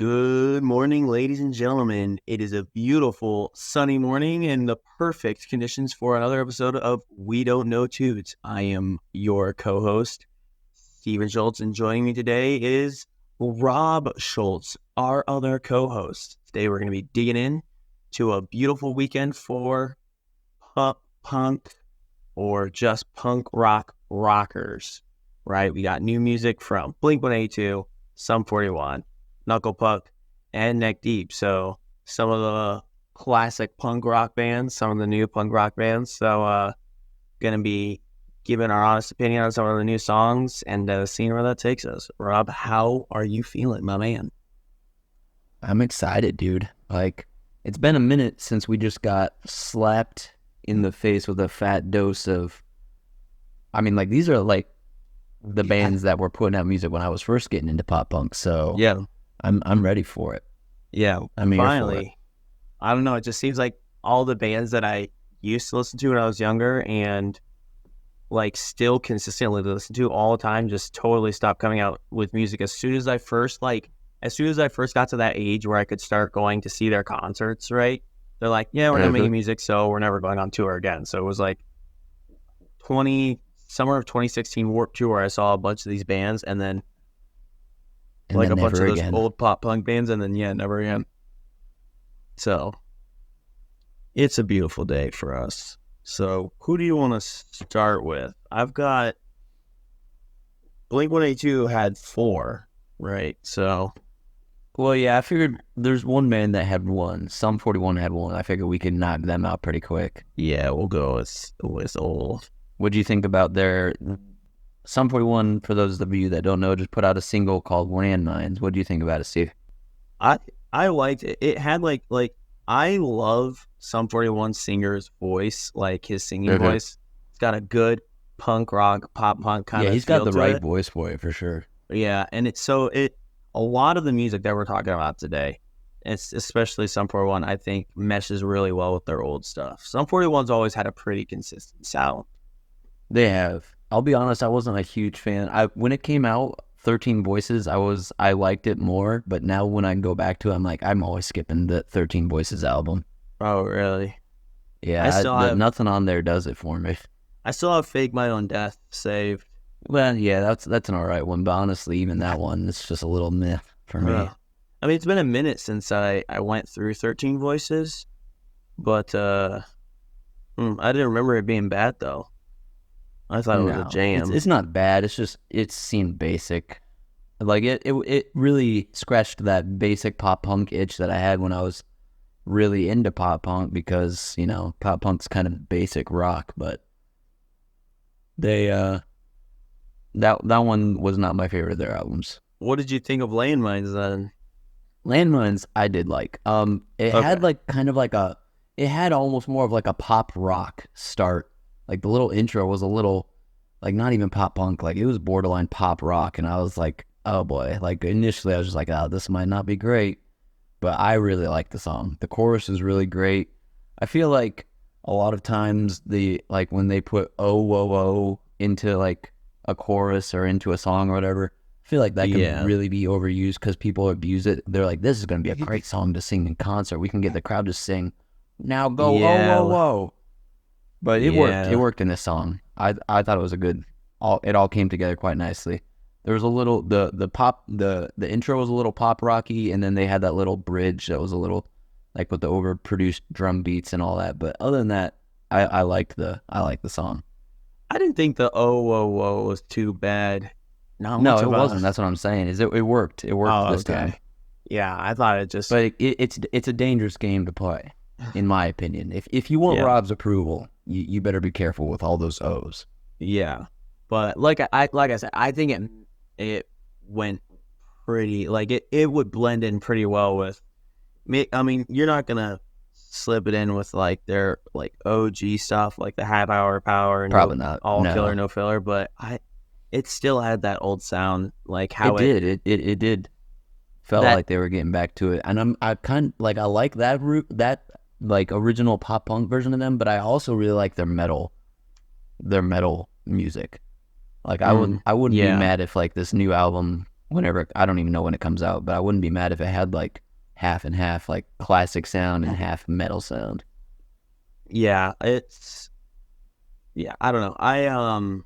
Good morning, ladies and gentlemen. It is a beautiful sunny morning and the perfect conditions for another episode of We Don't Know Toots. I am your co-host, Steven Schultz, and joining me today is Rob Schultz, our other co-host. Today we're going to be digging in to a beautiful weekend for pop punk or just punk rock rockers, right? We got new music from Blink-182, Sum 41, Knuckle Puck, and Neck Deep. So some of the classic punk rock bands, some of the new punk rock bands. So gonna be giving our honest opinion on some of the new songs and seeing where that takes us. Rob, how are you feeling, my man? I'm excited, dude. It's been a minute since we just got slapped in the face with a fat dose of, these are the bands that were putting out music when I was first getting into pop punk. So yeah, I'm ready for it. Yeah, I'm here for it. I don't know. It just seems like all the bands that I used to listen to when I was younger and still consistently listen to all the time just totally stopped coming out with music as soon as I first got to that age where I could start going to see their concerts, right? They're like, yeah, we're not making music, so we're never going on tour again. So it was like summer of 2016 Warped Tour where I saw a bunch of these bands and then a bunch of those old pop punk bands, and then never again. So it's a beautiful day for us. So who do you want to start with? I've got Blink-182 had 4, right? So, well, yeah, I figured there's one band that had one. Sum 41 had one. I figured we could knock them out pretty quick. Yeah, we'll go with old. What'd you think about their Sum 41? For those of you that don't know, just put out a single called Landmines. What do you think about it, Steve? I liked it. It had I love Sum 41 singer's voice, his singing voice. It's got a good punk rock, pop punk kind of. Yeah, he's got the right voice for it for sure. Yeah, and a lot of the music that we're talking about today, it's especially Sum 41, I think meshes really well with their old stuff. Sum 41's always had a pretty consistent sound. They have. I'll be honest, I wasn't a huge fan. When it came out, 13 Voices, I liked it more, but now when I go back to it, I'm always skipping the 13 Voices album. Oh, really? Yeah, nothing on there does it for me. I still have Fake My Own Death saved. Well, yeah, that's an alright one, but honestly, even that one, it's just a little meh for me. It's been a minute since I went through 13 Voices, but I didn't remember it being bad, though. I thought it was a jam. It's not bad. It's just, it seemed basic. It really scratched that basic pop punk itch that I had when I was really into pop punk because, pop punk's kind of basic rock, but they, that one was not my favorite of their albums. What did you think of Landmines then? Landmines, I did like. It had it had almost more of a pop rock start. The little intro was a little, not even pop punk. It was borderline pop rock. And I was like, oh boy. Initially I was just like, oh, this might not be great. But I really liked the song. The chorus is really great. I feel like a lot of times when they put oh, whoa, whoa into a chorus or into a song or whatever, I feel like that can really be overused because people abuse it. They're like, this is going to be a great song to sing in concert. We can get the crowd to sing, now go, oh, whoa, whoa. But it worked. It worked in this song. I thought it was it all came together quite nicely. There was a little the intro was a little pop rocky, and then they had that little bridge that was a little with the overproduced drum beats and all that. But other than that, I liked the song. I didn't think the oh whoa whoa was too bad. No, it wasn't. That's what I'm saying. It worked. It worked this time. Yeah, I thought it just. But it's a dangerous game to play, in my opinion. If you want Rob's approval, you better be careful with all those O's. Yeah, but like I said, I think it went pretty. It would blend in pretty well with. You're not gonna slip it in with their OG stuff, the half hour power and probably not all killer no filler. But it still had that old sound, how it did. Felt like they were getting back to it, and I like that route that. Original pop punk version of them, but I also really like their metal music. I wouldn't be mad if this new album whenever, I don't even know when it comes out, but I wouldn't be mad if it had like half and half, like classic sound and half metal sound. Yeah, I don't know.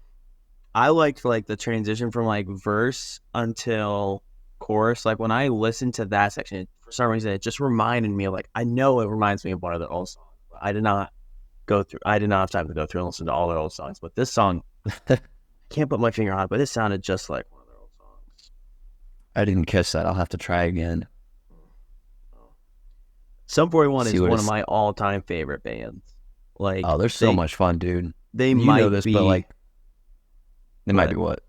I liked like the transition from like verse until chorus. Like when I listened to that section, for some reason it just reminded me of like, I know it reminds me of one of the old songs. But I did not have time to go through and listen to all their old songs. But this song, I can't put my finger on it, but it sounded just like one of their old songs. I didn't catch that. I'll have to try again. Sum 41 See is what one of it's. my all-time favorite bands. Like Oh, they're so much fun, dude. they You know might this, be. but like, they might But be what?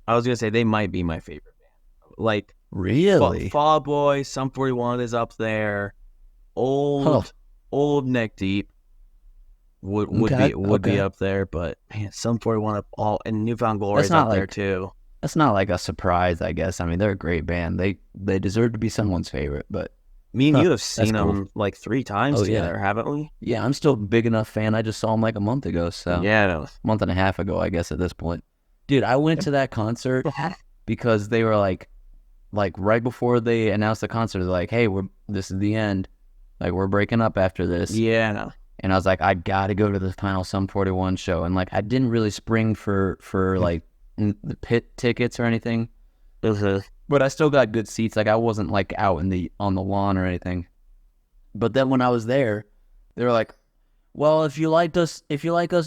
I was gonna say they might be my favorite band. Like Really? Fall Out Boy, Sum 41 is up there. Huh. Old Neck Deep Okay. would be Okay. up there, but man, Sum 41 up all and Newfound Glory That's is not up there like too. that's not like a surprise, I guess. I mean, they're a great band. They deserve to be someone's favorite, but Me and huh, you have that's seen cool. them like 3 times Oh yeah. together, haven't we? Yeah, I'm still a big enough fan. I just saw them like a month ago, so Yeah. No. month and a half ago, I guess at this point. Dude, I went to that concert because they were like right before they announced the concert, they're like, "Hey, this is the end. Like we're breaking up after this." Yeah. No. And I was like, I gotta go to the final Sum 41 show. And like, I didn't really spring for like the pit tickets or anything, but I still got good seats. Like I wasn't like out on the lawn or anything. But then when I was there, they were like, well, if you like us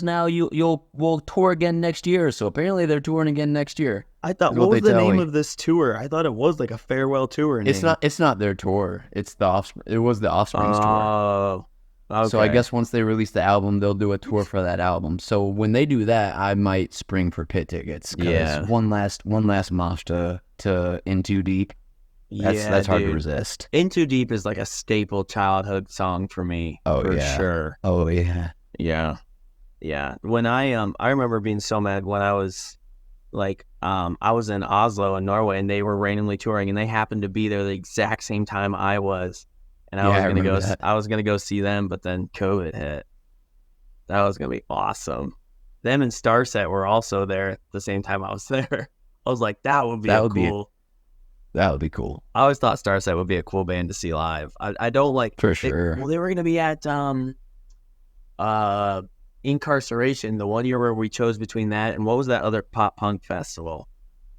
now, we'll tour again next year. So apparently they're touring again next year. I thought, Is what what was they the tell name me. of this tour? I thought it was like a farewell tour name. It's not their tour. It's the Offspring. It was the Offspring's tour. Oh, So I okay. guess once they release the album, they'll do a tour for that album. So when they do that, I might spring for pit tickets because Yeah. one last mosh to In Too Deep. Yeah, That's hard to dude. resist. In Too Deep is like a staple childhood song for me, Oh for yeah. sure. Oh yeah. Yeah. Yeah. When I remember being so mad when I was like I was in Oslo in Norway and they were randomly touring and they happened to be there the exact same time I was. And Yeah, I remember that. I was gonna go see them, but then COVID hit. That was gonna be awesome. Them and Starset were also there at the same time I was there. I was like, that would be That a would be cool. that would be cool I always thought Starset would be a cool band to see live. I don't like for sure. well, they were gonna be at uh Incarceration the one year where we chose between that and what was that other pop punk festival?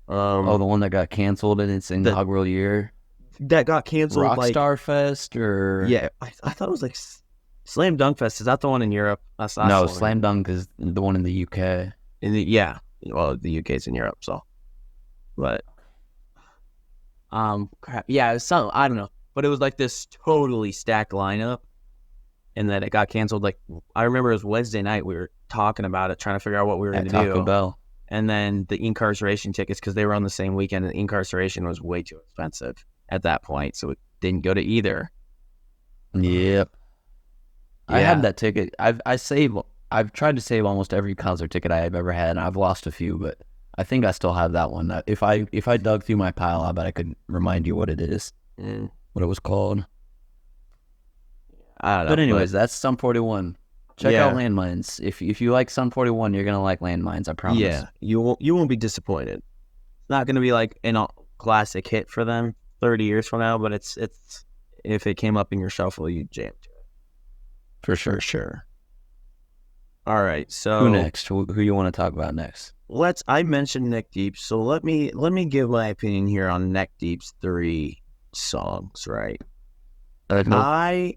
Oh, the one that got canceled in its inaugural year, That got canceled like Rockstar Fest, or yeah, I thought it was like Slam Dunk Fest. Is that the one in Europe? That's no, the one Slam Dunk is the one in the UK. in the yeah. Well, the UK's in Europe, so but crap. Yeah, it was some I don't know, but it was like this totally stacked lineup, and then it got canceled. Like I remember it was Wednesday night. We were talking about it, trying to figure out what we were going At to Taco do. Bell. And then the Incarceration tickets, because they were on the same weekend, and Incarceration was way too expensive at that point, so it didn't go to either. Yep. I Yeah. had that ticket. I've tried to save almost every concert ticket I have ever had, and I've lost a few, but I think I still have that one. If I dug through my pile, I bet I could remind you what it is, what it was called. I don't know. But anyways, that's Sum 41. Check Yeah. out Landmines. If you like Sum 41, you're gonna like Landmines. I promise. Yeah, you won't be disappointed. It's not going to be like a classic hit for them 30 years from now, but it's if it came up in your shuffle, you jam to it. For sure. Sure. All right, so Who next? Who you want to talk about next? I mentioned Neck Deep, so let me give my opinion here on Neck Deep's 3 songs, right? I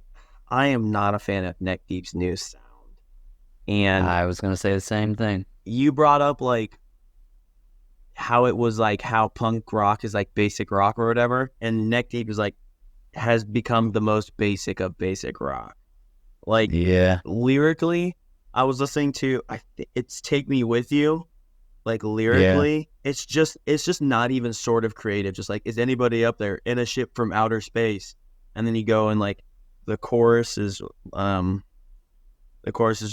am not a fan of Neck Deep's new sound. And I was gonna say the same thing. you brought up like how it was like how punk rock is like basic rock or whatever, and Neck Deep is like has become the most basic of basic rock. Like Yeah. lyrically, I was listening to it's Take Me With You. Like lyrically, it's just not even sort of creative. Just like, is anybody up there in a ship from outer space? And then you go and like the chorus is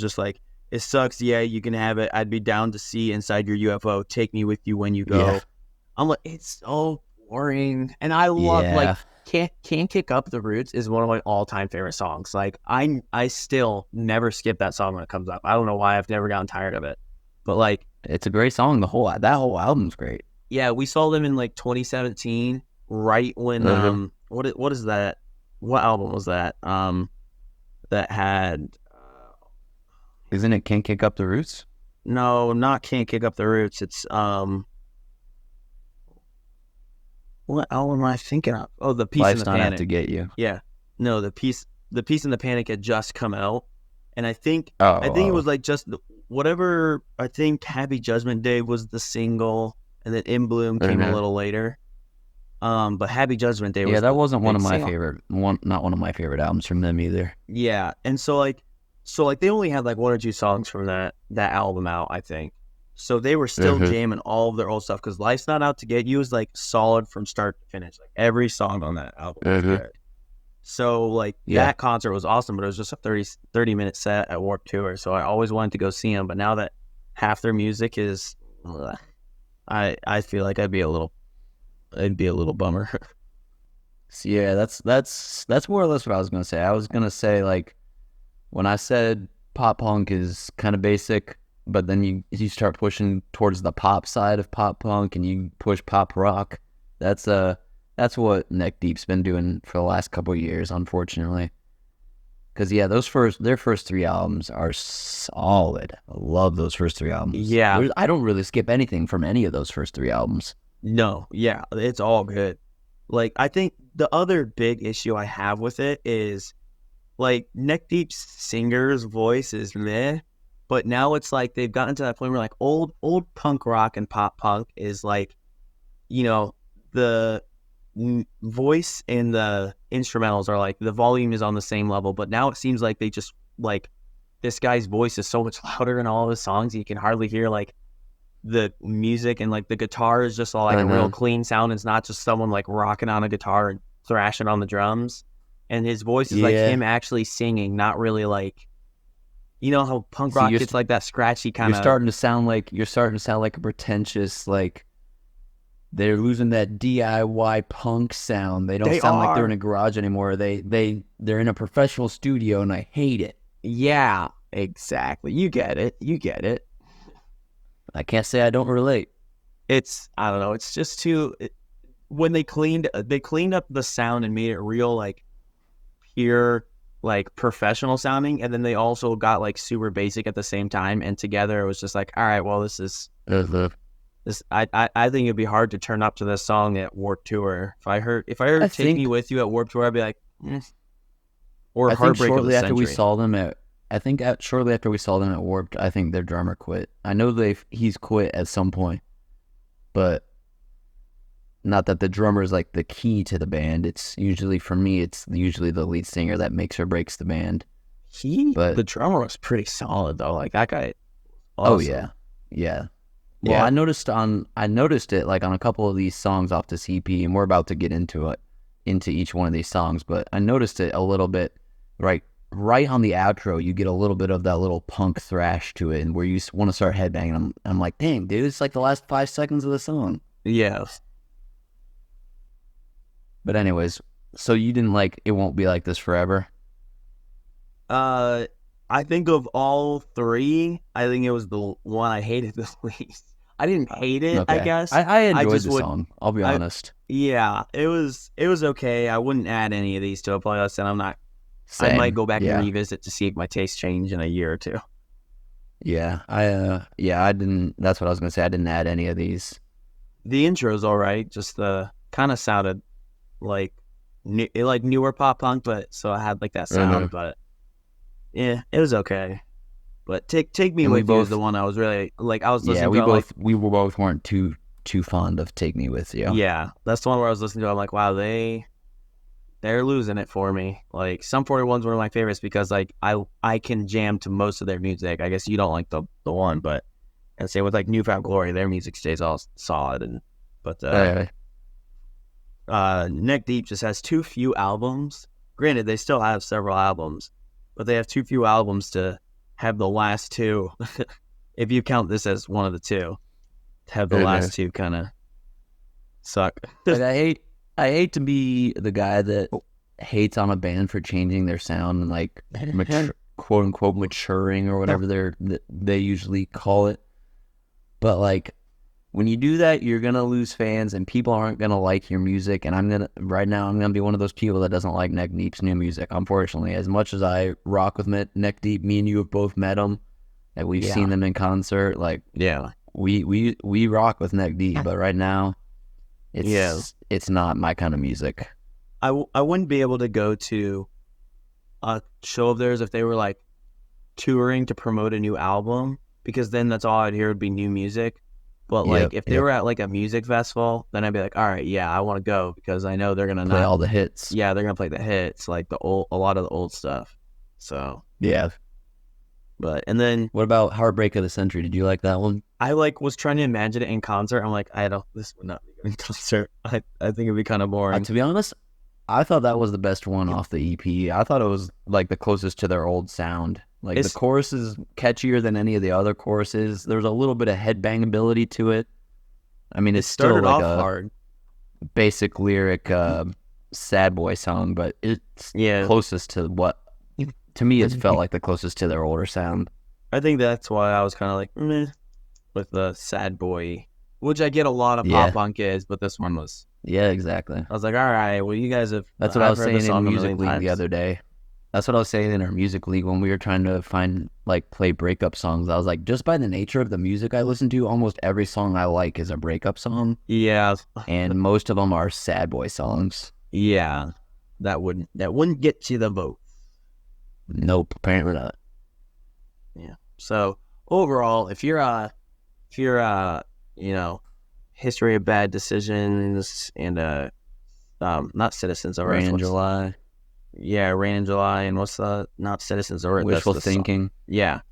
just like, it sucks, yeah, you can have it. I'd be down to see inside your UFO. Take me with you when you go. Yeah. I'm like, it's so boring. And I love like Can't Kick Up the Roots is one of my all-time favorite songs. Like I still never skip that song when it comes up. I don't know why, I've never gotten tired of it. But like It's a great song. That whole album's great. Yeah, we saw them in like 2017, right when what is that? What album was that? That had Isn't it Can't Kick Up the Roots? no, not Can't Kick Up the Roots. It's what album am I thinking of? Oh, The Peace and Life's the Not Out Panic. to Get You. Yeah. No, the Peace and the Panic had just come out. And I think it Oh, was like just whatever. I think Happy Judgment Day was the single, and then In Bloom came a little later. But Happy Judgment Day yeah, was that the wasn't one big of my single. favorite not one of my favorite albums from them either. Yeah, and so they only had like one or two songs from that album out, I think. So they were still jamming all of their old stuff because Life's Not Out to Get You is like solid from start to finish. Like every song on that album was good. So like that concert was awesome, but it was just a 30-minute set at Warped Tour. So I always wanted to go see them, but now that half their music is, I feel like it'd be a little bummer. So yeah, that's more or less what I was gonna say. I was gonna say like when I said pop punk is kind of basic, but then you start pushing towards the pop side of pop punk and you push pop rock. That's what Neck Deep's been doing for the last couple of years, unfortunately. Because yeah, their first three albums are solid. I love those first three albums. Yeah. I don't really skip anything from any of those first three albums. No, yeah, it's all good. Like I think the other big issue I have with it is like Neck Deep's singer's voice is meh, but now it's like they've gotten to that point where like old punk rock and pop punk is like, you know, the voice and the instrumentals are like the volume is on the same level, but now it seems like they just like this guy's voice is so much louder in all of his songs you can hardly hear like the music, and like the guitar is just all like a real clean sound. It's not just someone like rocking on a guitar and thrashing on the drums, and his voice is like him actually singing, not really like, you know how punk rock gets like that scratchy kind of. You're starting to sound like a pretentious, like they're losing that DIY punk sound. They don't sound like they're in a garage anymore. They're in a professional studio, and I hate it. Yeah, exactly. You get it. I can't say I don't relate. I don't know. It's just when they cleaned up the sound and made it real, like pure, like professional sounding. And then they also got like super basic at the same time. And together it was just like, all right, well, this is, I think it'd be hard to turn up to this song at Warped Tour. If I heard Take Me With You at Warped Tour, I'd be like, or Heartbreak of the Century. Shortly after we saw them at Warped, I think their drummer quit. I know he's quit at some point, but not that the drummer is like the key to the band. It's usually the lead singer that makes or breaks the band. The drummer was pretty solid though. Like that guy. Awesome. Oh yeah. Well, I noticed it like on a couple of these songs off this EP, and we're about to get into each one of these songs, but I noticed it a little bit right on the outro. You get a little bit of that little punk thrash to it, and where you want to start headbanging. I'm like, dang, dude, it's like the last 5 seconds of the song. Yeah. But anyways, so you didn't like It Won't Be Like This Forever? I think of all three, I think it was the one I hated the least. I didn't hate it, okay. I guess. I enjoyed the song, I'll be honest. Yeah, it was okay. I wouldn't add any of these to a playlist, and I'm not. Same. I might go back and revisit to see if my taste change in a year or two. Yeah, I didn't. That's what I was gonna say. I didn't add any of these. The intro's all right. Just the kind of sounded like newer pop punk, but so I had like that sound. But yeah, it was okay. But Take Me With You is the one I was really like. I was listening to. We weren't too fond of Take Me With You. Yeah, that's the one where I was listening to. I'm like, wow, they're losing it for me. Like Sum 41's one of my favorites because like I can jam to most of their music. I guess you don't like the one, but and say with like Newfound Glory, their music stays all solid. Neck Deep just has too few albums. Granted, they still have several albums, but they have too few albums to have the last two. If you count this as one of the two, to have the last two kind of suck. Like, I hate to be the guy that hates on a band for changing their sound and like quote unquote maturing or whatever they usually call it. But like when you do that, you're gonna lose fans, and people aren't gonna like your music. And I'm gonna be one of those people that doesn't like Neck Deep's new music. Unfortunately, as much as I rock with Neck Deep, me and you have both met them, and we've seen them in concert. Like, yeah, we rock with Neck Deep, but right now, it's not my kind of music. I wouldn't be able to go to a show of theirs if they were like touring to promote a new album, because then that's all I'd hear would be new music. But like if they were at like a music festival, then I'd be like, all right, yeah, I want to go because I know they're gonna play all the hits. Yeah, they're gonna play the hits, like a lot of the old stuff. So yeah. But and then what about Heartbreak of the Century? Did you like that one? I was trying to imagine it in concert. I'm like, this would not be good in concert. I think it'd be kind of boring. To be honest, I thought that was the best one off the EP. I thought it was like the closest to their old sound. Like the chorus is catchier than any of the other choruses. There's a little bit of headbangability to it. I mean, it's still like a hard, basic lyric sad boy song, but it's closest to what, to me, it felt like the closest to their older sound. I think that's why I was kind of like, meh, with the sad boy, which I get a lot of pop punk is, but this one was. Yeah, exactly. I was like, all right, well, you guys have. That's what I was saying in Music League the other day. That's what I was saying in our Music League when we were trying to play breakup songs. I was like, just by the nature of the music I listen to, almost every song I like is a breakup song. Yeah. And most of them are sad boy songs. Yeah. That wouldn't get you the vote. Nope, apparently not. Yeah. So overall, if you're history of bad decisions and not Citizens of Earth. Rain in July. Yeah, Rain in July, and what's the not Citizens of Earth? Wishful Thinking. Yeah. If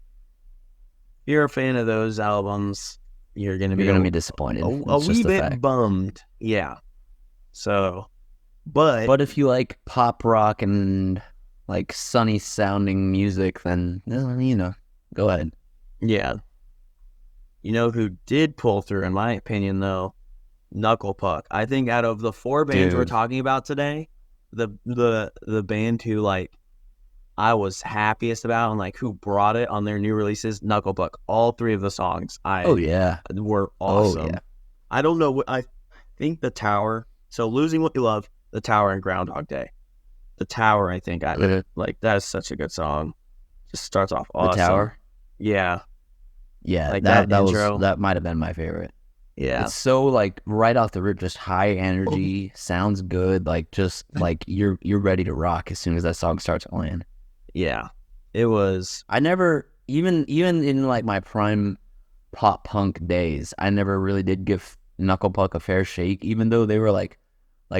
you're a fan of those albums, you're gonna be disappointed. A wee bit bummed. Yeah. So, but if you like pop rock and like sunny sounding music, then go ahead. Yeah. You know who did pull through, in my opinion, though? Knuckle Puck. I think out of the four bands we're talking about today, the band who like I was happiest about and like who brought it on their new releases, Knuckle Puck. All three of the songs were awesome. Oh, yeah. I don't know what I think the Tower. So Losing What You Love, the Tower, and Groundhog Day. The Tower, I think like that is such a good song. Just starts off awesome. The Tower? Yeah. Yeah, like that intro. That might have been my favorite. Yeah. It's so like right off the rip, just high energy, sounds good, like just like you're ready to rock as soon as that song starts playing. Yeah. It was I never even in like my prime pop punk days, I never really did give Knuckle Puck a fair shake, even though they were like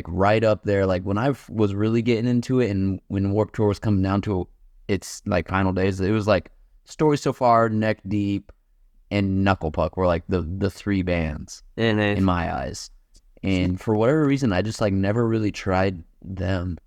right up there. Like when I was really getting into it and when Warped Tour was coming down to its like final days, it was like Story So Far, Neck Deep, and Knuckle Puck were like the three bands in my eyes. And for whatever reason, I just like never really tried them.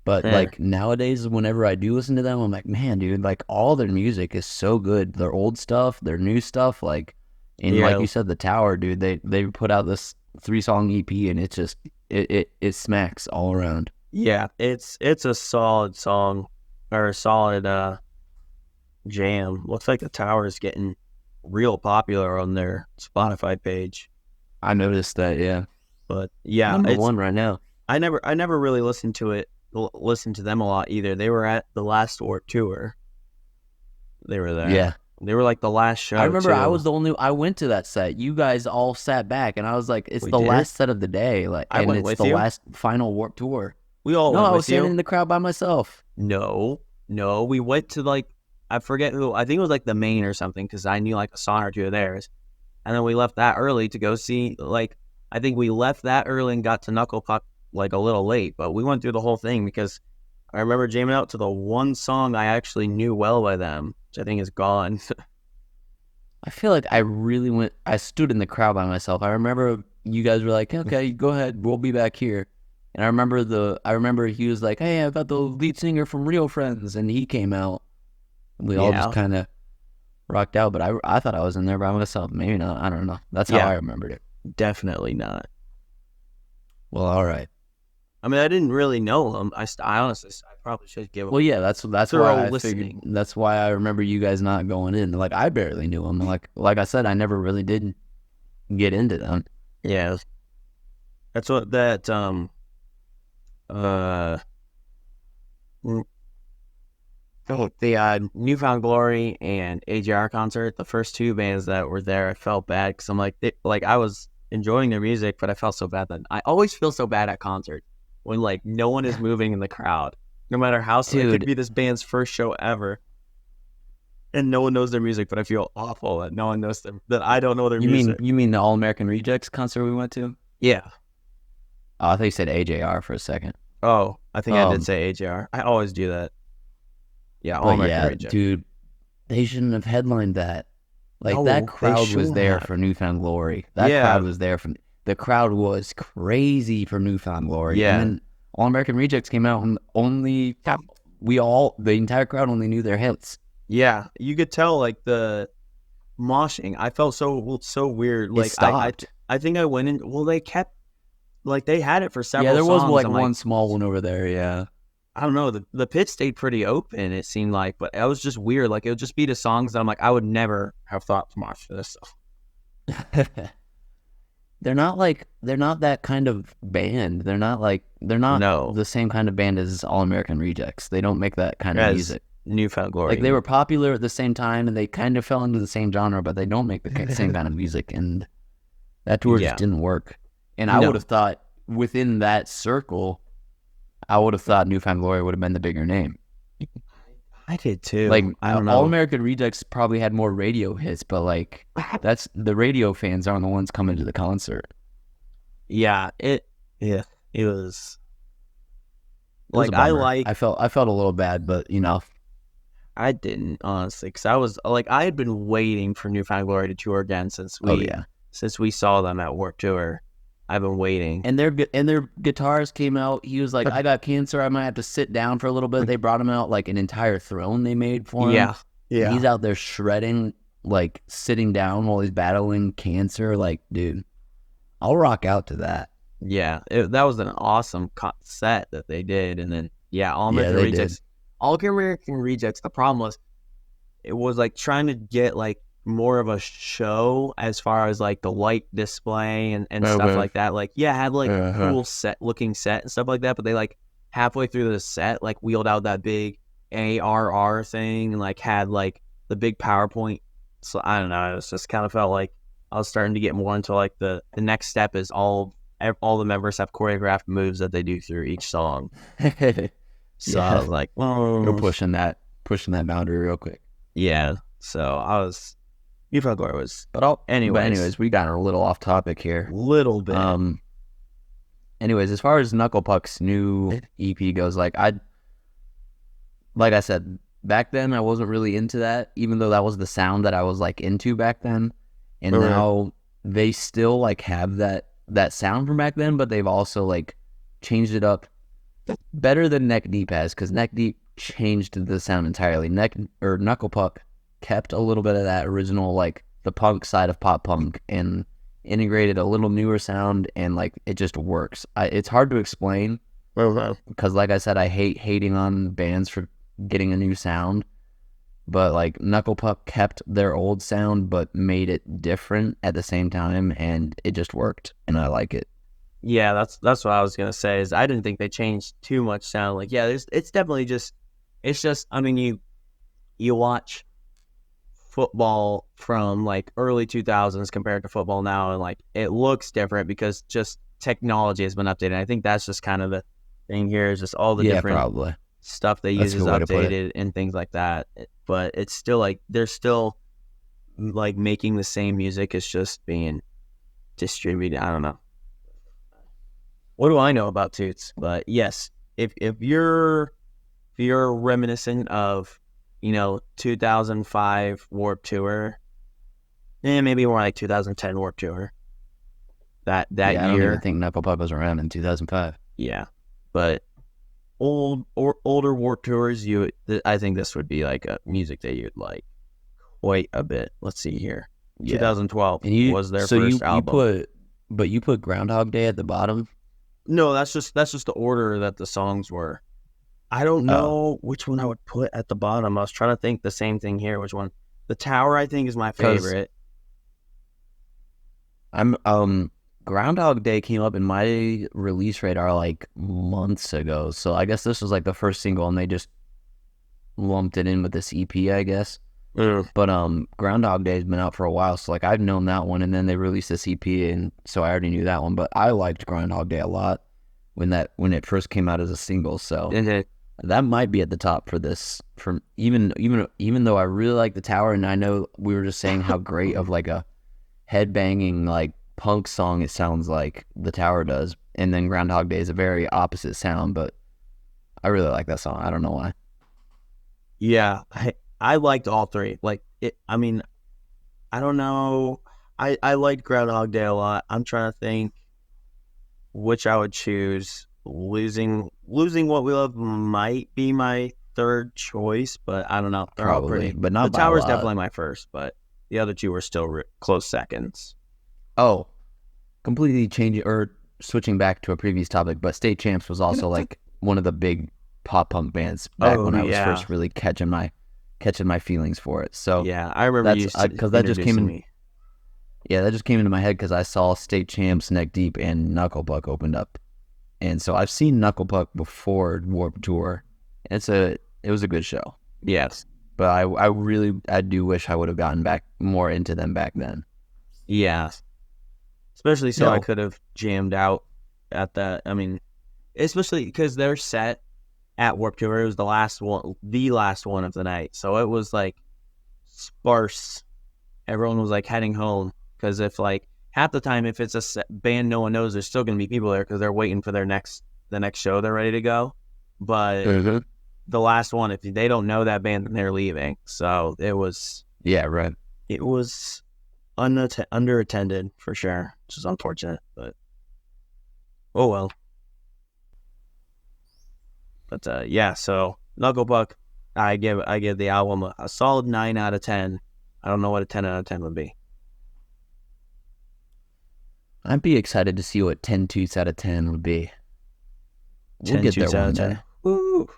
But like nowadays, whenever I do listen to them, I'm like, man, dude, like all their music is so good. Their old stuff, their new stuff, like, and like you said, the Tower, dude, they put out this 3-song EP and it's just it smacks all around. Yeah, it's a solid song or a solid jam. Looks like the Tower is getting real popular on their Spotify page. I noticed that, yeah. But yeah, number one right now. I never really listened to them a lot either. They were at the last Warped Tour. They were there. Yeah. They were like the last show. I remember too. I was the only. I went to that set. You guys all sat back, and I was like, "It's last set of the day." Like, and it's the last final Warped Tour. We all no, I was standing in the crowd by myself. No, we went to like I forget who. I think it was like the Main or something because I knew like a song or two of theirs, and then we left that early to go see. Like I think we left that early and got to Knuckle Puck like a little late, but we went through the whole thing because I remember jamming out to the one song I actually knew well by them, which I think is Gone. I feel like I stood in the crowd by myself. I remember you guys were like, okay, go ahead, we'll be back here. And I remember he was like, hey, I got the lead singer from Real Friends, and he came out. We all just kind of rocked out, but I thought I was in there by myself. Maybe not, I don't know. That's how I remembered it. Definitely not. Well, all right. I mean, I didn't really know them. I honestly, I probably should give them. Well, yeah, that's why I figured. That's why I remember you guys not going in. Like I barely knew them. Like I said, I never really did get into them. Yeah, that's what that uh the Newfound Glory and AJR concert, the first two bands that were there, I felt bad because I'm like, I was enjoying their music, but I felt so bad. Then I always feel so bad at concerts when like no one is moving in the crowd, no matter how. It could Dude, be this band's first show ever, and no one knows their music, but I feel awful that no one knows them, that I don't know their music. you mean the All American Rejects concert we went to? Yeah. Oh, I thought you said AJR for a second. Oh, I think I did Um, say AJR. I always do that. Yeah, All but American yeah, Reject. dude, they shouldn't have headlined that. Like No, that they crowd was shouldn't there have. for Newfound Glory. That Yeah, crowd was there for the crowd was crazy for Newfound Glory. And yeah, then All American Rejects came out and only the entire crowd only knew their hits. yeah. You could tell like the moshing. I felt so weird. It Like stopped. I think I went in. Well, they kept like they had it for Yeah, several there was songs. like I'm like, one small one over there. Yeah. I don't know. The pit stayed pretty open. It seemed like, but it was just weird. Like it would just be the songs that I'm like, I would never have thought to mosh for this stuff. They're not that kind of band. They're not No, the same kind of band as All American Rejects. They don't make that kind of as music. Newfound Glory. Like they were popular at the same time and they kind of fell into the same genre, but they don't make the same kind of music. And that tour Yeah. just didn't work. And I No. would have thought within that circle, I would have thought Newfound Glory would have been the bigger name. I did too. Like I don't All know. American Rejects probably had more radio hits, but like that's the radio fans aren't the ones coming to the concert. Yeah, it was It was a like I bummer. like I felt a little bad, but you know, I didn't honestly because I was like I had been waiting for Newfound Glory to tour again oh yeah. since we saw them at Warped Tour. I've been waiting. And their guitarist came out. He was like, "I got cancer. I might have to sit down for a little bit." They brought him out like an entire throne they made for him. Yeah, yeah, He's out there shredding, like sitting down while he's battling cancer. Like, dude, I'll rock out to that. yeah. That was an awesome set that they did, and then All Yeah, American they Rejects. did. All American Rejects. The problem was it was like trying to get like more of a show as far as like the light display and stuff like that. Like, had like cool looking set and stuff like that, but they like halfway through the set, like wheeled out that big ARR thing and like had like the big PowerPoint. So I don't know. It was just kind of felt like I was starting to get more into like the next step is all the members have choreographed moves that they do through each song. So I was like, we're pushing that boundary real quick. Yeah. So I was. Newfound Glory was. But anyways, we got a little off topic here. Little bit. Anyways, as far as Knuckle Puck's new EP goes, like I said, back then I wasn't really into that, even though that was the sound that I was like into back then. And now they still like have that sound from back then, but they've also like changed it up better than Neck Deep has, because Neck Deep changed the sound entirely. Knuckle Puck kept a little bit of that original, like the punk side of pop punk, and integrated a little newer sound, and like it just works. It's hard to explain because, like I said, I hate hating on bands for getting a new sound, but like Knuckle Puck kept their old sound but made it different at the same time, and it just worked, and I like it. Yeah, that's what I was gonna say. Is I didn't think they changed too much sound. Like, it's definitely just, I mean, you watch football from like early 2000s compared to football now, and like it looks different because just technology has been updated. I think that's just kind of the thing here is just all the different probably stuff they use is updated and things like that. But it's still like they're still like making the same music. It's just being distributed. I don't know. What do I know about Toots? But yes, if you're reminiscent of 2005 Warped Tour, maybe more like 2010 Warped Tour. That year. I don't even think Knuckle Puck was around in 2005. Yeah, but older Warped Tours, I think this would be like a music that you'd like quite a bit. Let's see here. 2012 was their first album. You put Groundhog Day at the bottom. No, that's just the order that the songs were. I don't know which one I would put at the bottom. I was trying to think the same thing here. Which one? The Tower, I think, is my favorite. I'm Groundhog Day came up in my release radar like months ago. So I guess this was like the first single and they just lumped it in with this EP, I guess. But Groundhog Day's been out for a while, so like I've known that one, and then they released this EP, and so I already knew that one. But I liked Groundhog Day a lot when it first came out as a single. So that might be at the top for this. From even though I really like the Tower, and I know we were just saying how great of like a headbanging like punk song it sounds like the Tower does, and then Groundhog Day is a very opposite sound, but I really like that song. I don't know why. Yeah, I liked all three. Like it. I mean, I don't know. I liked Groundhog Day a lot. I'm trying to think which I would choose. Losing What We Love might be my third choice, but I don't know. They're all Probably, pretty. but not The by a Tower's lot. definitely my first, but the other two were still close seconds. Oh, completely changing or switching back to a previous topic, but State Champs was also like one of the big pop punk bands back when I was first really catching my feelings for it. So yeah, I remember you because that just came in. me. Yeah, that just came into my head because I saw State Champs, Neck Deep, and Knucklepuck opened up, and so I've seen Knucklepuck before Warped Tour. It was a good show. Yes, but I do wish I would have gotten back more into them back then. Yeah, especially so I could have jammed out at that. I mean, especially because they're set at Warped Tour. It was the last one of the night, so it was like sparse. Everyone was like heading home because if like half the time if it's a band no one knows, there's still gonna be people there because they're waiting for the next show. They're ready to go, but the last one, if they don't know that band, then they're leaving. So it was It was underattended for sure, which is unfortunate, but oh well. But yeah, so Knucklepuck, I give the album a solid 9 out of 10. I don't know what a 10 out of 10 would be. I'd be excited to see what 10 Toots out of 10 would be. We'll get there one day. Woo.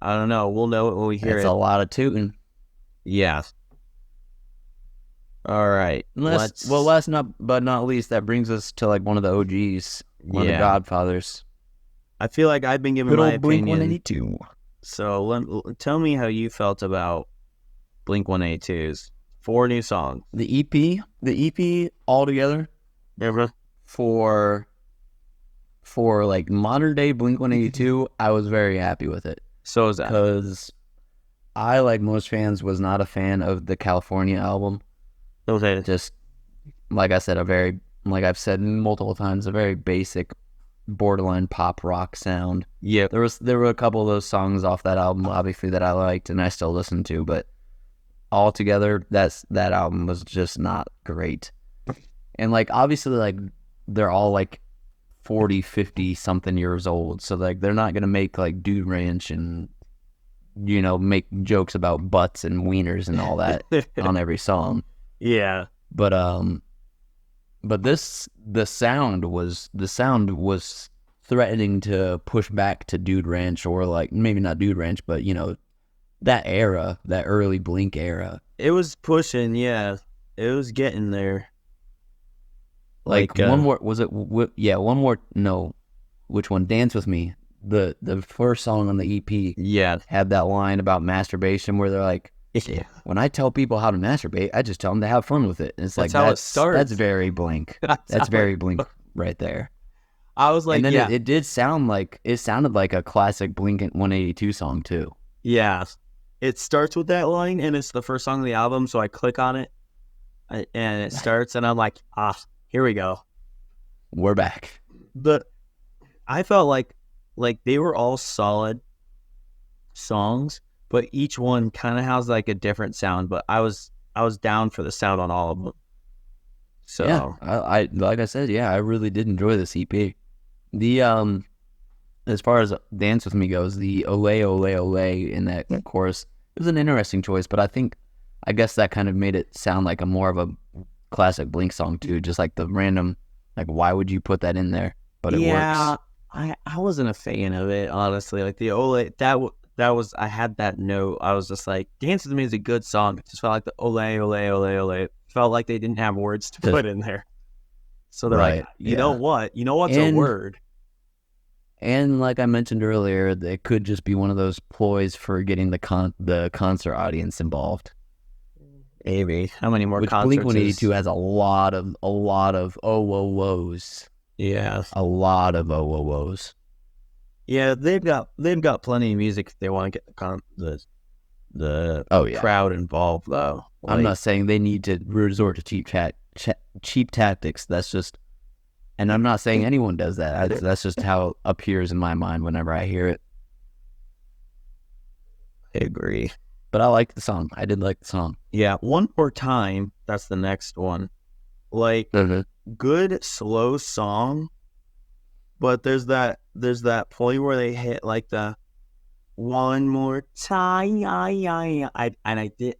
I don't know. We'll know it when we hear it. It's a lot of tooting. Yeah. All right. Last but not least, that brings us to like one of the OGs, one of the Godfathers. I feel like I've been given my opinion. Blink-182. So tell me how you felt about Blink-182's 4 new songs. The EP altogether, for like modern day Blink-182, I was very happy with it. So is that because I, like most fans, was not a fan of the California album. Okay. Just like I said, like I've said multiple times, a very basic, borderline pop rock sound. Yeah, there were a couple of those songs off that album, obviously, that I liked and I still listen to, but altogether, that album was just not great. And like obviously, like they're all like 40, 50 something years old, so like they're not gonna make like Dude Ranch and make jokes about butts and wieners and all that on every song. Yeah, but the sound was threatening to push back to Dude Ranch, or like maybe not Dude Ranch, but that era, that early Blink era. It was pushing, yeah. It was getting there. Like one more, was it? Yeah, one more. No, which one? Dance With Me. The first song on the EP. Yeah, had that line about masturbation where they're like, yeah. When I tell people how to masturbate, I just tell them to have fun with it. And it's that's like how it starts. That's very Blink. That's very Blink right there. I was like, and then it sounded like a classic Blink-182 song too. Yeah, it starts with that line, and it's the first song of the album. So I click on it, and it starts, and I'm like, here we go. We're back. But I felt like they were all solid songs, but each one kind of has like a different sound. But I was down for the sound on all of them. So yeah, I like I said, I really did enjoy this EP. The as far as Dance With Me goes, the Ole Ole Ole in that chorus, it was an interesting choice, but I guess that kind of made it sound like a more of a classic Blink song too, just like the random, like why would you put that in there? But it works. I wasn't a fan of it, honestly. Like the Ole, that was, I had that note. I was just like, Dance With Me is a good song. It just felt like the Ole Ole Ole Ole. It felt like they didn't have words to put in there. So they're like, you know what? You know what's a word? And like I mentioned earlier, it could just be one of those ploys for getting the concert audience involved. Maybe. How many more Which concerts? Blink-182 has a lot of oh whoa whoas. Yeah, a lot of oh whoa whoas. Yeah, they've got plenty of music if they want to get the crowd involved though. Like, I'm not saying they need to resort to cheap tactics. That's just, and I'm not saying anyone does that. That's just how it appears in my mind whenever I hear it. I agree. But I like the song. I did like the song. Yeah, One More Time, that's the next one. Like, good, slow song, but there's that point where they hit, like, the one more time. I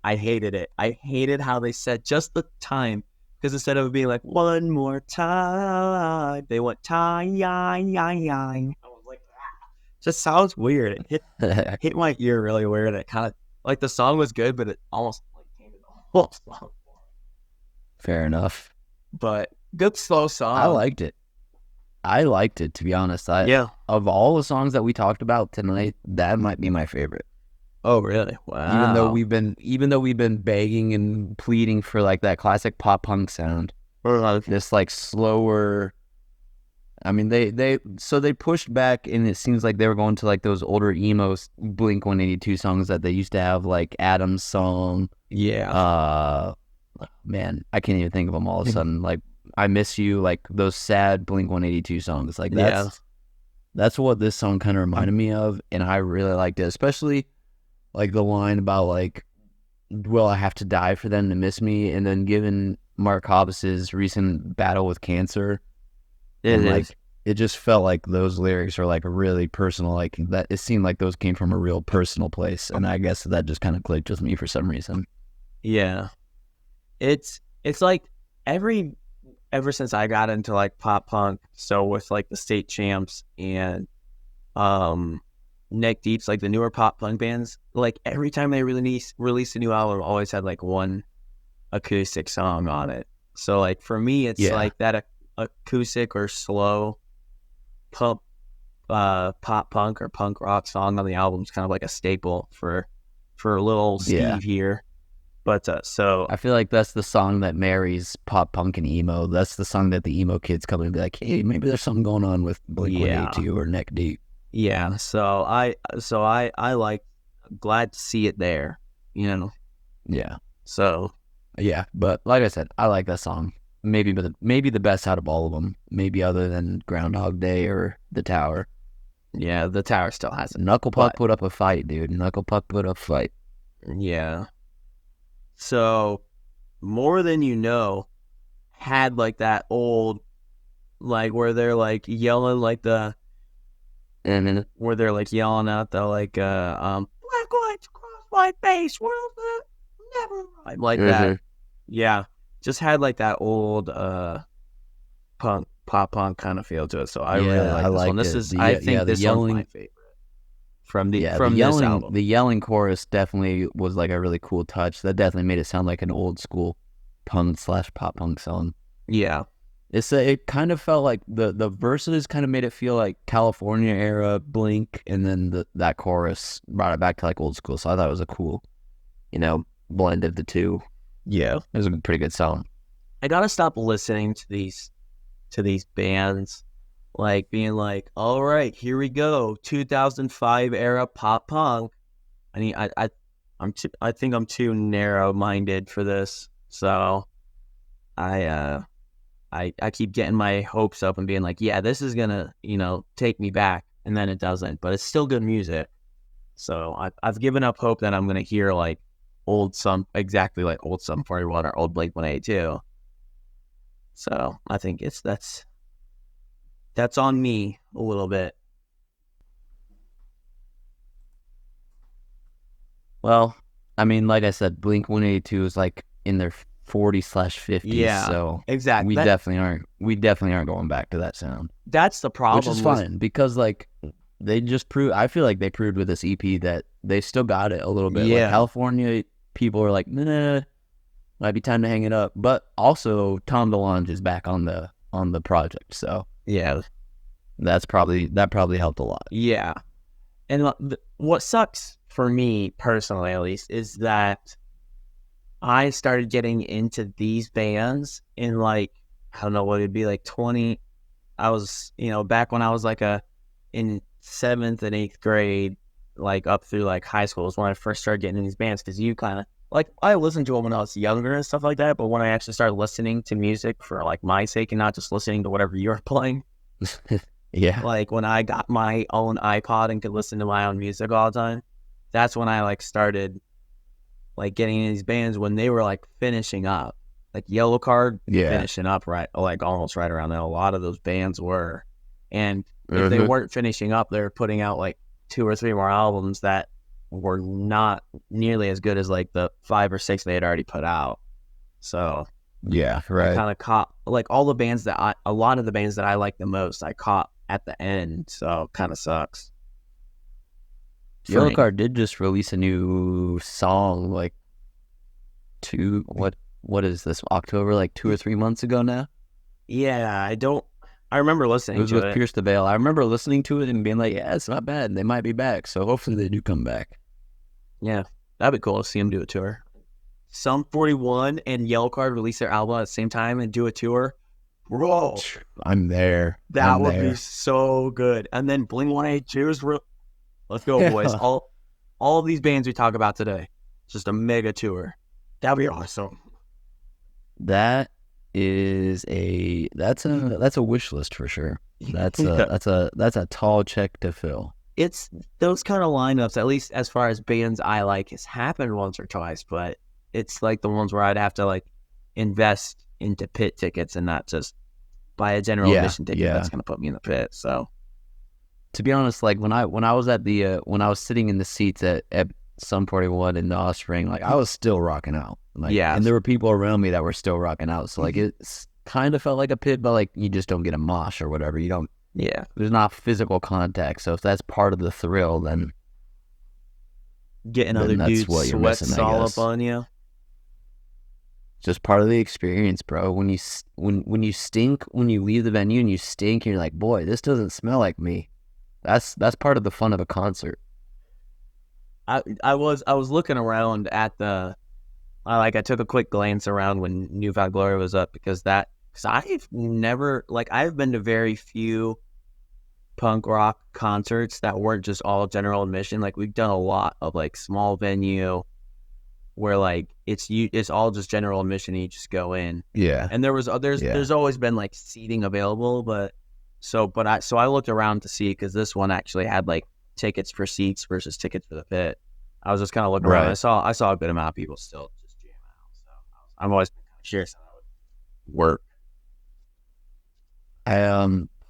hated it. I hated how they said just the time, because instead of it being like, one more time, they went time. I was like, just sounds weird. It hit my ear really weird. It kind of, like, the song was good, but it almost like came in the whole song. Fair enough. But good slow song. I liked it, to be honest. Of all the songs that we talked about tonight, that might be my favorite. Oh, really? Wow. Even though we've been begging and pleading for like that classic pop punk sound, this like slower. I mean, they pushed back, and it seems like they were going to like those older emo Blink-182 songs that they used to have, like Adam's Song. Yeah. Man, I can't even think of them all of a sudden. Like I Miss You, like those sad Blink-182 songs. Like that's what this song kind of reminded me of, and I really liked it, especially like the line about like, will I have to die for them to miss me? And then given Mark Hoppus's recent battle with cancer, it just felt like those lyrics are like really personal. Like that, it seemed like those came from a real personal place, and I guess that just kind of clicked with me for some reason. Yeah, it's like ever since I got into like pop punk, so with like the State Champs and Neck Deep's, like the newer pop punk bands, like every time they release a new album, always had like one acoustic song on it. So like for me, it's like that acoustic or slow pop punk or punk rock song on the album is kind of like a staple for little Steve here. But so I feel like that's the song that marries pop punk and emo. That's the song that the emo kids come and be like, hey, maybe there's something going on with Blink-182 or Neck Deep. Yeah, so I like, glad to see it there, you know. Yeah. So yeah, but like I said, I like that song. Maybe the best out of all of them. Maybe other than Groundhog Day or The Tower. Yeah, The Tower still has it. Knuckle Puck put up a fight, dude. Knuckle Puck put up a fight. Yeah. So, More Than You Know had like that old, like where they're like yelling like the, and where they're like yelling out the like black lights across my face, world never like that. Yeah, just had like that old pop punk kind of feel to it. So I really like this one. This is I think this one's my favorite from this album. The yelling chorus definitely was like a really cool touch. That definitely made it sound like an old school punk / pop punk song. Yeah. It kind of felt like the verses kind of made it feel like California era Blink, and then that chorus brought it back to like old school. So I thought it was a cool, blend of the two. Yeah. It was a pretty good song. I gotta stop listening to these bands, like being like, all right, here we go, 2005 era pop punk. I mean, I think I'm too narrow minded for this, so I keep getting my hopes up and being like, yeah, this is gonna take me back, and then it doesn't, but it's still good music. So I've given up hope that I'm gonna hear like exactly like old Sum 41 or old Blink-182. So I think that's on me a little bit. Well, I mean, like I said, Blink-182 is like in their 40/50s. Yeah, so exactly. We definitely aren't going back to that sound. That's the problem. Which is fine, because like they just proved. I feel like they proved with this EP that they still got it a little bit. Yeah. Like California people are like, nah, might be time to hang it up. But also Tom DeLonge is back on the on the project. So Yeah. that probably helped a lot. Yeah. And what sucks for me personally, at least, is that I started getting into these bands in like, I don't know what it'd be, like 20. I was, back when I was like in 7th and 8th grade, like up through like high school is when I first started getting in these bands. Because you kind of, like, I listened to them when I was younger and stuff like that. But when I actually started listening to music for like my sake and not just listening to whatever you're playing, Yeah. like when I got my own iPod and could listen to my own music all the time, that's when I like started like getting in these bands when they were like finishing up, like Yellow Card Yeah. finishing up, right, like almost right around then. A lot of those bands were, and if they Mhm. weren't finishing up, they were putting out like 2 or 3 more albums that were not nearly as good as like the 5 or 6 they had already put out. So Yeah. I Right. kind of caught like all the bands a lot of the bands that I like the most, I caught at the end. So kind of sucks for Yellow me. Card did just release a new song like what is this, October, like 2 or 3 months ago now. Yeah, I remember It listening was to with it. Pierce the Veil. I remember listening to it and being like, yeah, it's not bad. They might be back. So hopefully they do come back. Yeah, that'd be cool to see him do a tour. Sum 41 and Yellow Card release their album at the same time and do a tour. Bro, I'm there. that I'm would be there. so good. And then Bling 182's let's go, boys. Yeah. All of these bands we talk about today, just a mega tour. That'd be awesome. That is that's a wish list for sure. That's Yeah. a tall check to fill. It's those kind of lineups, at least as far as bands I like, has happened once or twice, but it's like the ones where I'd have to like invest into pit tickets and not just buy a general Yeah, admission ticket yeah. that's gonna put me in the pit. So To be honest, like when I was at the when I was sitting in the seats at Sum 41 in the Offspring, like I was still rocking out. Like, yeah, and there were people around me that were still rocking out. So like it's kind of felt like a pit, but like you just don't get a mosh or whatever. You don't. yeah, There's not physical contact. So if that's part of the thrill, getting other then that's dudes what you're sweats missing, I all up guess. on you. Just part of the experience, bro. When you stink, when you leave the venue and you stink, and you're like, boy, this doesn't smell like me. That's part of the fun of a concert. I was looking around at I took a quick glance around when New Found Glory was up because I've never I've been to very few punk rock concerts that weren't just all general admission. Like we've done a lot of like small venue where like it's all just general admission and you just go in. Yeah, And there's always been like seating available, but I looked around to see because this one actually had like tickets for seats versus tickets for the pit. I was just kind of looking around. right. I saw a good amount of people still just jam out. So I'm always kind of curious how that would work.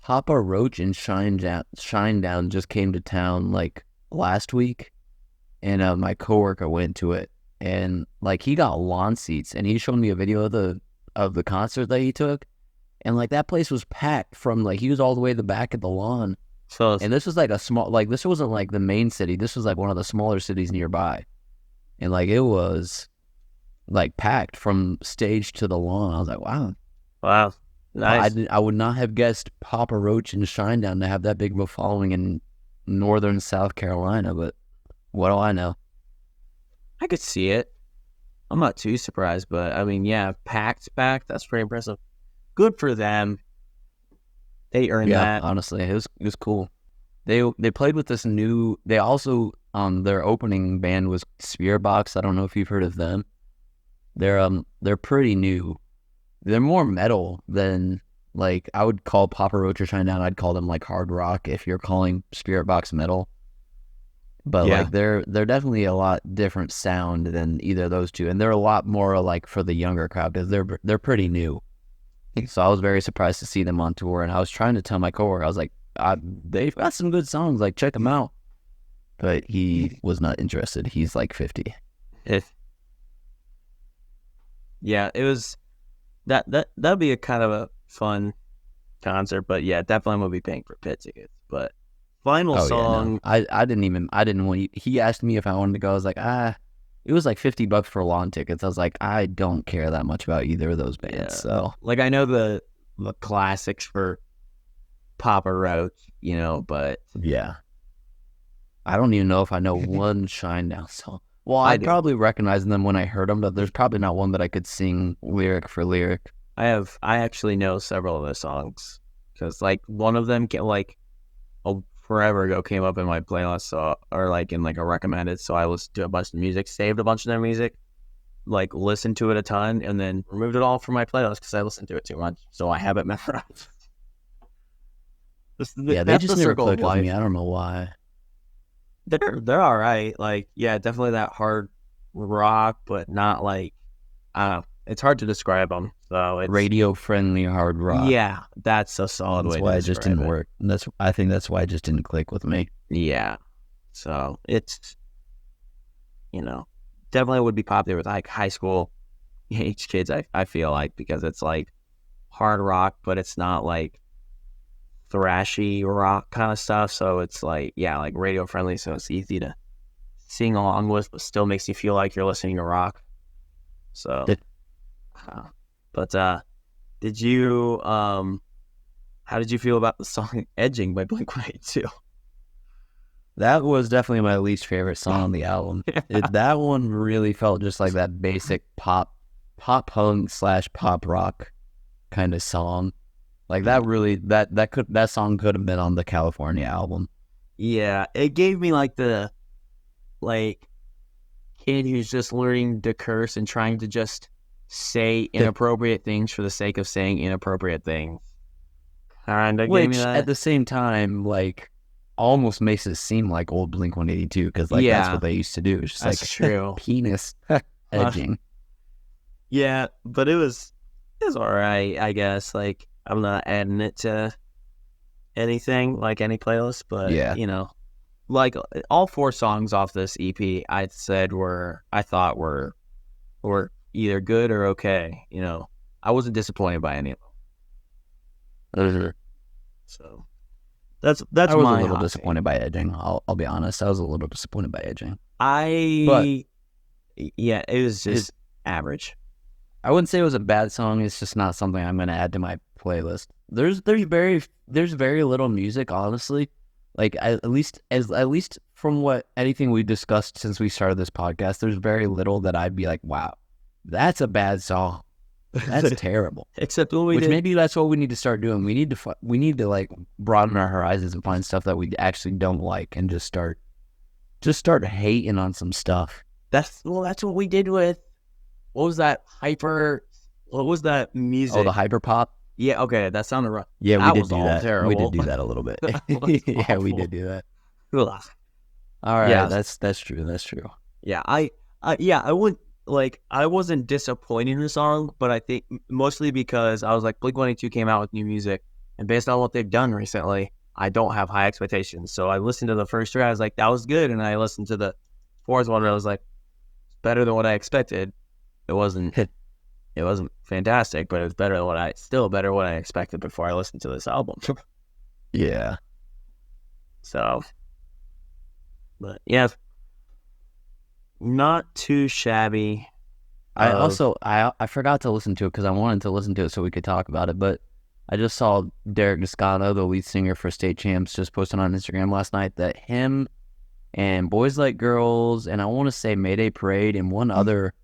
Papa Roach and Shinedown just came to town like last week, and my coworker went to it, and like he got lawn seats, and he showed me a video of the concert that he took, and like that place was packed from like he was all the way to the back of the lawn, So and this was like a small, like this wasn't like the main city, this was like one of the smaller cities nearby, and like it was like packed from stage to the lawn. I was like, wow. wow, nice. I would not have guessed Papa Roach and Shinedown to have that big of a following in northern South Carolina, but what do I know? I could see it. I'm not too surprised, but I mean, yeah, packed. That's pretty impressive. Good for them. They earned Yeah, that. honestly, it was cool. They played with this new. They also their opening band was Spirit Box. I don't know if you've heard of them. They're pretty new. They're more metal than like I would call Papa Roach or Shinedown. I'd call them like hard rock if you're calling Spirit Box metal. But Yeah. like they're definitely a lot different sound than either of those two, and they're a lot more like for the younger crowd because they're pretty new. So I was very surprised to see them on tour, and I was trying to tell my coworker, I was like, they've got some good songs, like check them out. But he was not interested. He's like 50. Yeah, it was that'd be a kind of a fun concert, but yeah, definitely gonna be paying for pit tickets. But final Oh yeah, song, no, I didn't want. He asked me if I wanted to go. I was like, it was like $50 for lawn tickets. I was like, I don't care that much about either of those bands. yeah, So like I know the classics for Papa Roach, but Yeah. I don't even know if I know one Shinedown song. Well, I I'd do. probably recognize them when I heard them, but there's probably not one that I could sing lyric for lyric. I actually know several of the songs because like one of them forever ago came up in my playlist, or like in like a recommended. So I listened to a bunch of music, saved a bunch of their music, like listened to it a ton, and then removed it all from my playlist because I listened to it too much. So I have it memorized. Yeah, they That's just the never circle of clicked with me. life. I don't know why. They're all right. Like, yeah, definitely that hard rock, but not like, I don't know. It's hard to describe them. So it's Radio friendly hard rock. yeah, that's a solid That's way why to it just describe didn't it. work. I think that's why it just didn't click with me. Yeah, so it's definitely would be popular with like high school age kids. I feel like because it's like hard rock, but it's not like thrashy rock kind of stuff. So it's like like radio friendly. So it's easy to sing along with, but still makes you feel like you're listening to rock. So. Did- But did you how did you feel about the song "Edging" by Blink-182? That was definitely my least favorite song on the album. That one really felt just like that basic pop punk / pop rock kind of song. Like that really that song could have been on the California album. Yeah, it gave me like the like kid who's just learning to curse and trying to just say inappropriate things for the sake of saying inappropriate things. Kind of gave me Which that. at the same time, like, almost makes it seem like old Blink-182 because like that's Yeah, what they used to do. It's just that's like true. penis edging. Yeah, but it was all right, I guess. Like I'm not adding it to anything like any playlist, but Yeah. like all 4 songs off this EP, I thought were either good or okay. I wasn't disappointed by any of them. So that's I was a my little hot disappointed by edging. I'll be honest. I was a little disappointed by edging. But Yeah, it was just average. I wouldn't say it was a bad song. It's just not something I'm going to add to my playlist. There's very little music, honestly. Like at least from what anything we discussed since we started this podcast, there's very little that I'd be like, wow, that's a bad song. That's terrible. Except when we Which did. maybe that's what we need to start doing. We need to like broaden our horizons and find stuff that we actually don't like and just start hating on some stuff. That's what we did with. What was that music? Oh, the hyper pop. Yeah, okay, that sounded rough. Yeah, That we did was do all that. terrible. We did do that a little bit. Yeah, we did do that. Ugh. All right, Yeah. that's true. That's true. Yeah, I wouldn't I wasn't disappointed in the song, but I think mostly because I was like Blink-182 came out with new music, and based on what they've done recently, I don't have high expectations. So I listened to the first 3, I was like, that was good, and I listened to the 4th one, and I was like, it's better than what I expected. It wasn't fantastic, but it was better than what I expected before I listened to this album. Yeah. So, but yeah, not too shabby. I forgot to listen to it because I wanted to listen to it so we could talk about it, but I just saw Derek Descano, the lead singer for State Champs, just posted on Instagram last night that him and Boys Like Girls and I want to say Mayday Parade and one other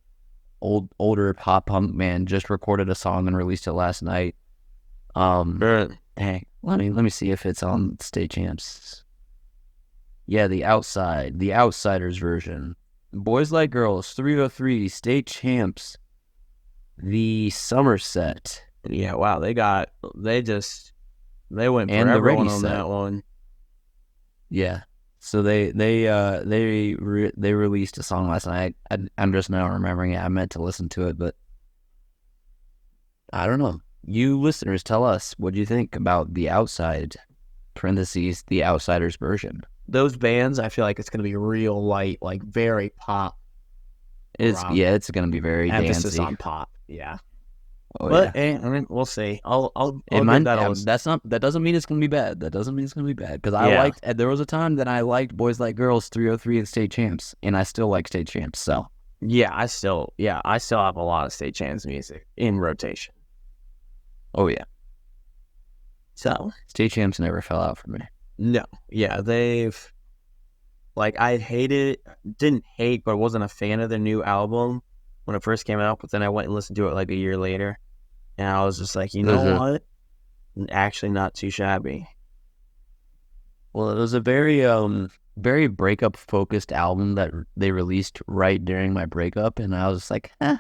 older pop punk man just recorded a song and released it last night. Dang, let me see if it's on State Champs. Yeah, the Outsiders version. Boys Like Girls, 303, State Champs, the Somerset. Yeah, wow, they went And for the everyone Ready on Set. that one. Yeah. So they released a song last night. I'm just now remembering it. I meant to listen to it, but I don't know. You listeners, tell us what you think about the Outside (parentheses the Outsiders version). Those bands, I feel like it's gonna be real light, like very pop. It's gonna be very emphasis dancey. on pop. Yeah. Oh, But yeah. I mean, we'll see. I'll It give might, that a listen. that doesn't mean it's gonna be bad. That doesn't mean it's gonna be bad because there was a time that I liked Boys Like Girls, 303, and State Champs, and I still like State Champs. So Yeah, I still have a lot of State Champs music in rotation. oh yeah, So State Champs never fell out for me. no, yeah, they've I didn't hate, but wasn't a fan of the new album when it first came out. But then I went and listened to it like a year later, and I was just like, you know what? Actually, not too shabby. Well, it was a very breakup focused album that they released right during my breakup, and I was just like, I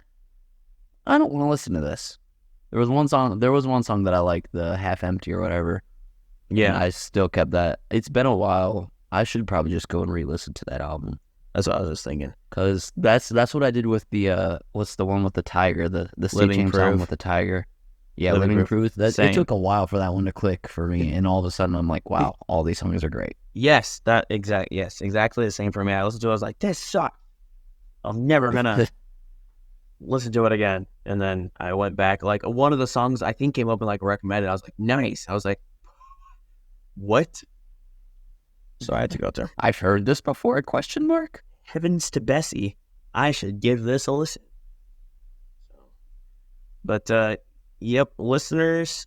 don't want to listen to this. There was one song that I liked, the Half Empty or whatever. Yeah, and I still kept that. It's been a while. I should probably just go and re-listen to that album. that's what I was just thinking. Because that's what I did with the what's the one with the tiger, the State Champs album with the tiger. Yeah, Living Proof. It took a while for that one to click for me, and all of a sudden I'm like, wow, all these songs are great. Yes, exactly the same for me. I listened to it, I was like, this sucks. I'm never gonna listen to it again. And then I went back, like one of the songs I think came up and like recommended. I was like, nice. I was like, what? So I had to go there. I've heard this before, ? Heavens to Bessie. I should give this a listen. But yep, listeners,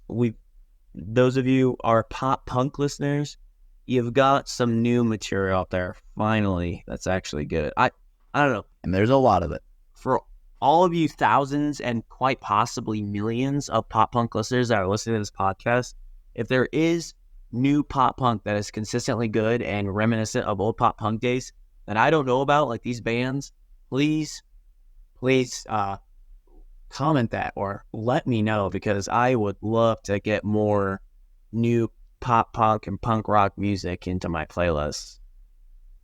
those of you are pop punk listeners, you've got some new material out there. Finally, that's actually good. I don't know. And there's a lot of it. For all of you thousands and quite possibly millions of pop punk listeners that are listening to this podcast, if there is new pop punk that is consistently good and reminiscent of old pop punk days that I don't know about, like these bands, please comment that or let me know, because I would love to get more new pop punk and punk rock music into my playlist.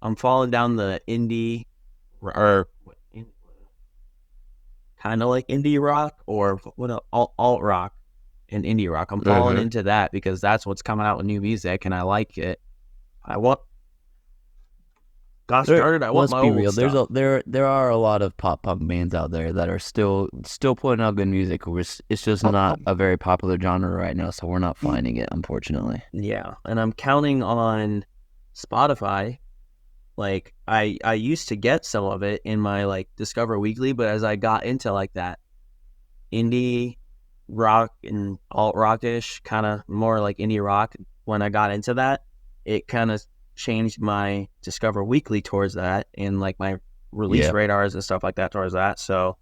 I'm falling down the indie or kind of like indie rock or alt rock and indie rock. I'm falling into that because that's what's coming out with new music, and I like it. Let's be real. Stuff. There are a lot of pop punk bands out there that are still putting out good music. It's just not a very popular genre right now, so we're not finding it, unfortunately. Yeah, and I'm counting on Spotify. Like I used to get some of it in my like Discover Weekly, but as I got into like that indie rock and alt rockish, kind of more like indie rock, when I got into that, it kind of changed my Discover Weekly towards that, and like my release radars and stuff like that towards that. So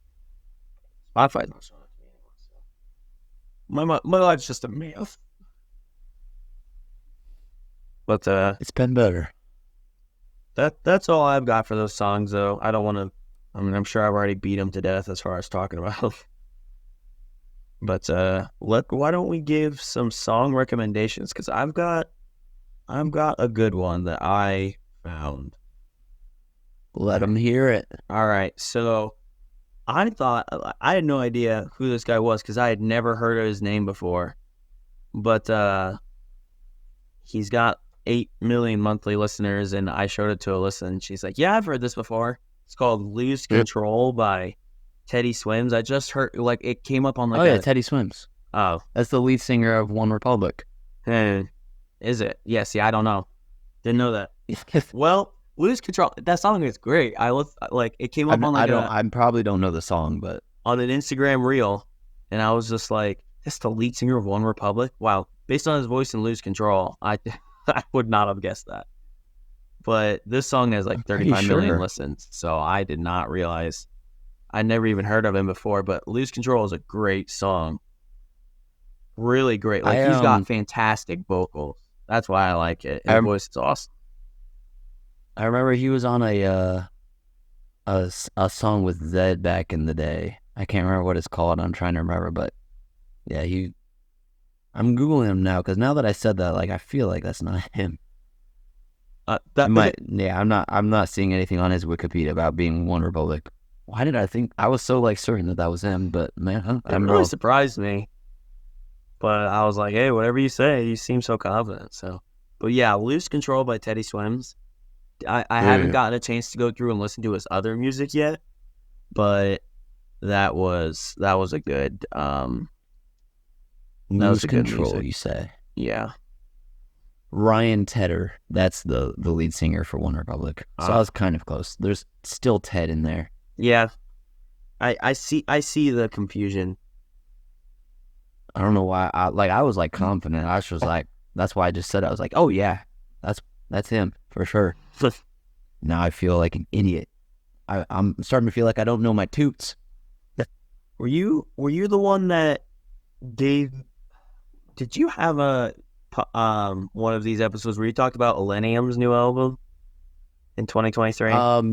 Spotify's not showing it to me anymore. So my life's just a mess. But it's been better. That's all I've got for those songs, though. I don't want to. I mean, I'm sure I've already beat them to death as far as talking about them. But why don't we give some song recommendations? Because I've got a good one that I found. Let them hear it. All right, so I had no idea who this guy was because I had never heard of his name before. But he's got 8 million monthly listeners, and I showed it to Alyssa, and she's like, yeah, I've heard this before. It's called Lose Control by Teddy Swims. I just heard, like, it came up on like Teddy Swims. Oh. That's the lead singer of One Republic. Is it? Yeah, see, I don't know. Didn't know that. Well, Lose Control, that song is great. It came up I probably don't know the song, but on an Instagram reel, and I was just like, that's the lead singer of One Republic? Wow. Based on his voice and Lose Control, I would not have guessed that. But this song has like 35 million listens, so I did not realize. I never even heard of him before, but Lose Control is a great song. Really great. Like, he's got fantastic vocals. That's why I like it. His voice is awesome. I remember he was on a song with Zed back in the day. I can't remember what it's called. I'm trying to remember, but yeah, I'm Googling him now, because now that I said that, like, I feel like that's not him. I'm not seeing anything on his Wikipedia about being One Republic. Why did I think I was so like certain that was him? But man, it really surprised me. But I was like, hey, whatever you say, you seem so confident. So, but yeah, Lose Control by Teddy Swims. I haven't gotten a chance to go through and listen to his other music yet, but that was a good Lose Control, you say? Yeah. Ryan Tedder, that's the lead singer for One Republic. So I was kind of close. There's still Ted in there. Yeah. I see the confusion. I don't know why. I was like confident. I was just like, that's why I just said it. I was like, oh yeah, that's him for sure. Now I feel like an idiot. I'm starting to feel like I don't know my Toots. Were you the one that gave? Did you have one of these episodes where you talked about Millennium's new album in 2023?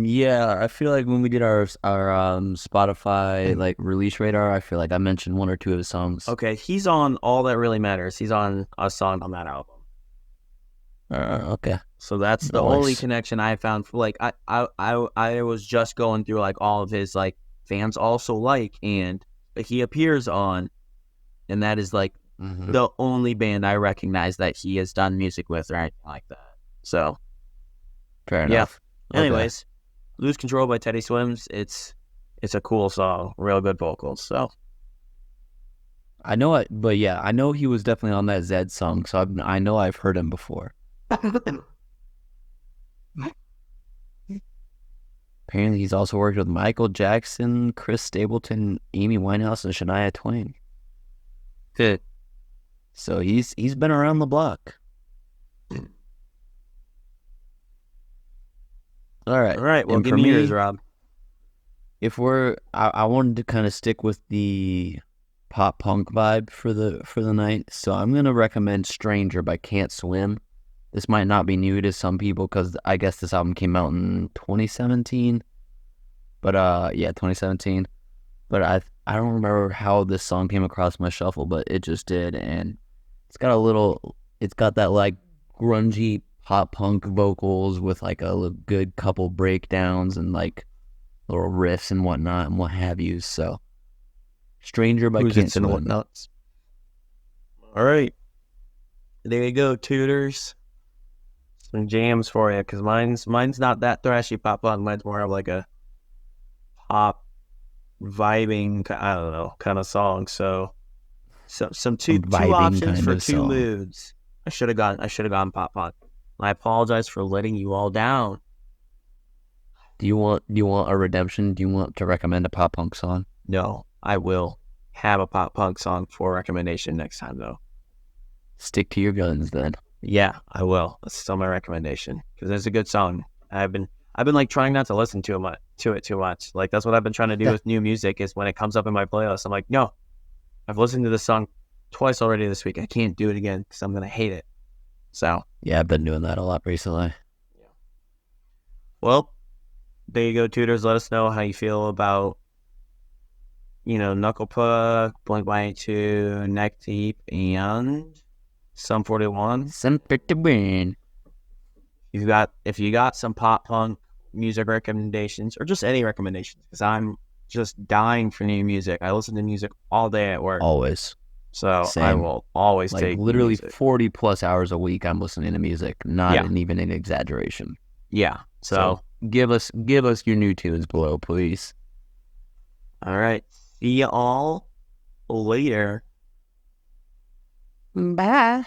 Yeah, I feel like when we did our Spotify like release radar, I feel like I mentioned one or two of his songs. Okay, he's on All That Really Matters. He's on a song on that album. Okay. So that's the only connection I found. Like I was just going through like all of his like fans also like, and he appears on, and that is like the only band I recognize that he has done music with or anything like that. So fair enough. Yeah. Anyways, Lose Control by Teddy Swims. It's a cool song, real good vocals. So I know it, but yeah, I know he was definitely on that Zed song. So I know I've heard him before. Apparently, he's also worked with Michael Jackson, Chris Stapleton, Amy Winehouse, and Shania Twain. Good. So he's been around the block. All right. Well, give me yours, Rob. If I wanted to kind of stick with the pop punk vibe for the night, so I'm gonna recommend "Stranger" by Can't Swim. This might not be new to some people because I guess this album came out in 2017. But 2017. But I don't remember how this song came across my shuffle, but it just did, and it's got that like grungy pop punk vocals with like a good couple breakdowns and like little riffs and whatnot and what have you. So, "Stranger" by Can't Swim. And whatnots. All right, there you go, tutors. Some jams for you, because mine's not that thrashy pop punk. Mine's more of like a pop vibing, I don't know, kind of song. So some two options for two moods. I should have gone pop punk. I apologize for letting you all down. Do you want a redemption? Do you want to recommend a pop punk song? No, I will have a pop punk song for recommendation next time though. Stick to your guns then. Yeah, I will. That's still my recommendation because it's a good song. I've been like trying not to listen to it too much. Like that's what I've been trying to do with new music is when it comes up in my playlist, I'm like, no, I've listened to this song twice already this week. I can't do it again because I'm gonna hate it. So yeah, I've been doing that a lot recently. Yeah. Well, there you go, tutors. Let us know how you feel about Knuckle Puck, Blink-182, Neck Deep, and Sum 41. Sum 41. If you got some pop punk music recommendations or just any recommendations, because I'm just dying for new music. I listen to music all day at work. Always. So same. I will always take literally 40 plus hours a week. I'm listening to music, not even an exaggeration. Yeah. So give us your new tunes below, please. All right. See you all later. Bye.